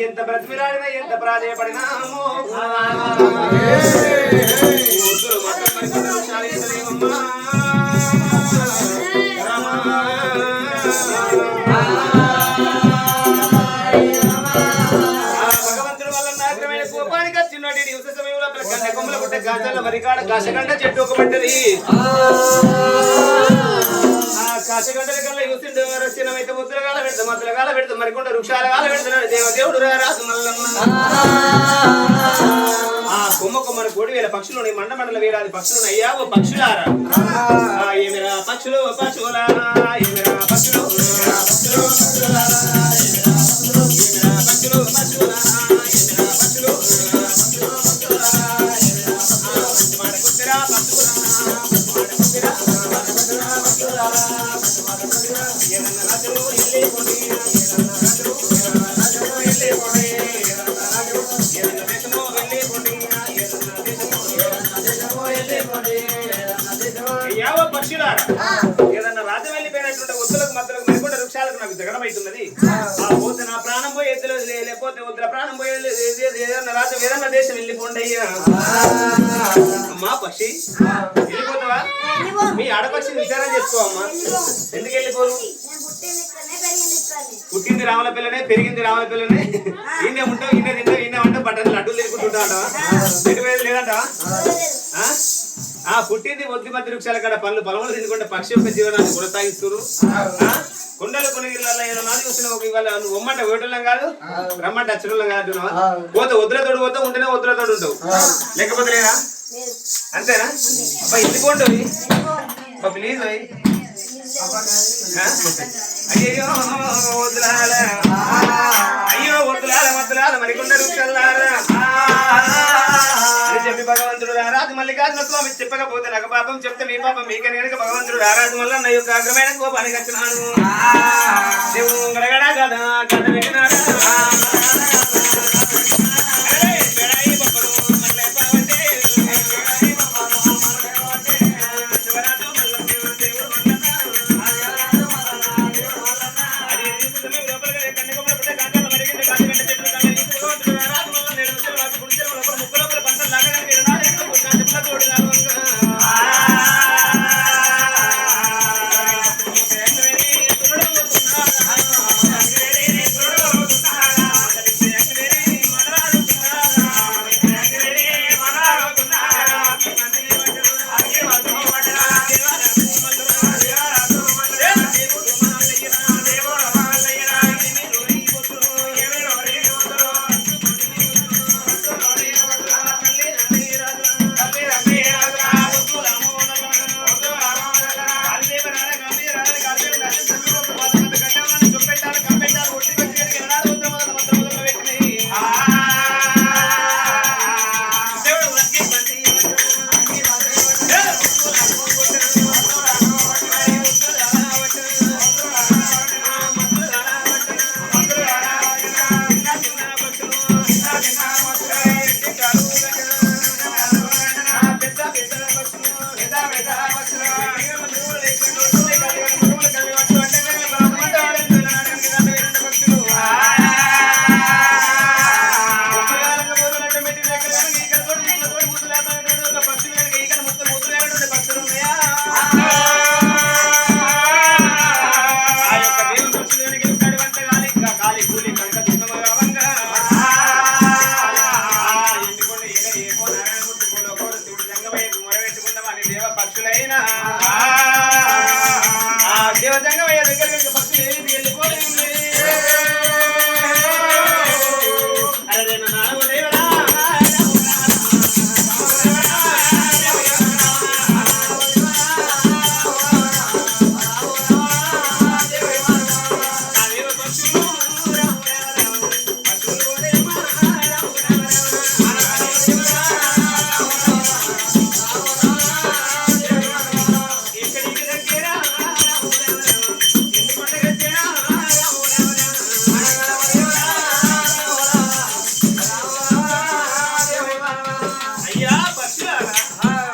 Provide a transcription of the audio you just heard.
ఎంత బ్రతిమిలాడినా ఎంత ప్రాధేయపడినామో భగవంతుడు వల్ల నాగరమైన కోపానికి వచ్చినటి దివస సమయంలో కన్నె కొమ్మల పుట్ట గాజాల మరికాడ కాశగంట చెట్టు ఒక పడ్డది. కాశగంటల కల్లా యూసిండు రచనమైతే ముద్రగాల పెడతా మద్రగాల పెడతా మరికొండ వృక్షాల గాల పెడుతున్నాడు దేవదేవుడు రాజు మల్లమ్మ. కొమ్మను 3,000 పక్షులు ఉన్నాయి, మండల వేలాది పక్షులు ఉన్నాయి. అయ్యా ఓ పక్షులారా, ఏమిరా పక్షులు పశువులారా, ఏమిరా పక్షులు ఏదన్నా రాజ్యం వెళ్ళిపోయినటువంటి ఒత్తులకు మధ్యలకు మరికొండ వృక్షాలకు నాకు జగడమైతున్నది. ఆ పోతే నా ప్రాణం పోయి ఎత్తులో లేకపోతే వద్దుల ప్రాణం పోయి ఏదన్నా రాజ్యం ఏదన్నా దేశం వెళ్ళిపోండి అయ్యా. అమ్మా పక్షి వెళ్ళిపోతావా? మీ ఆడపక్షిని విచారం చేసుకోవమ్మా. ఎందుకు వెళ్ళిపోరు? పుట్టింది రాముల పిల్లనే, పెరిగింది రాముల పిల్లనే. ఈయనే ఉంటావు, ఈయనే తింటావు, ఈయనే ఉంటావు, బట్టలు లడ్డూలు తిరుగుతుంటా అంటావా? లేదంటావా? పుట్టింది ఒద్ది మధ్య వృక్షాల కాడ పళ్ళు పొలములు తినుకుంటే పక్షి యొక్క జీవనాన్ని కొనసాగిస్తున్నారు. కొండలు కొనుగిళ్ళ ఏదో నాది చూసిన నువ్వు ఒమ్మంట వేటోళ్ళం కాదు, రమ్మంట అచ్చడం కాదు. పోతే వద్దులతోడు పోతే ఉంటేనే వద్దులతోడు ఉంటావు, లేకపోతే లేదా? అంతేనా? అబ్బా ఇంటికోండి ప్లీజ్ అయ్యి. అయ్యో వద్దులాల, అయ్యో వద్దులాల వద్దులాల మరికొండ వృక్షాలారా అని చెప్పి భగవంతుడు రారాజు మల్లికార్జున స్వామి చెప్పకపోతే నాకు పాపం చెప్తే మీ పాపం మీకని కనుక భగవంతుడు రారాజు వల్ల నా యొక్క అగ్రమైన కోపానికి వచ్చినాడు. దేవుడు గడగడా కదా కథ విన్నాడా ముక్కలు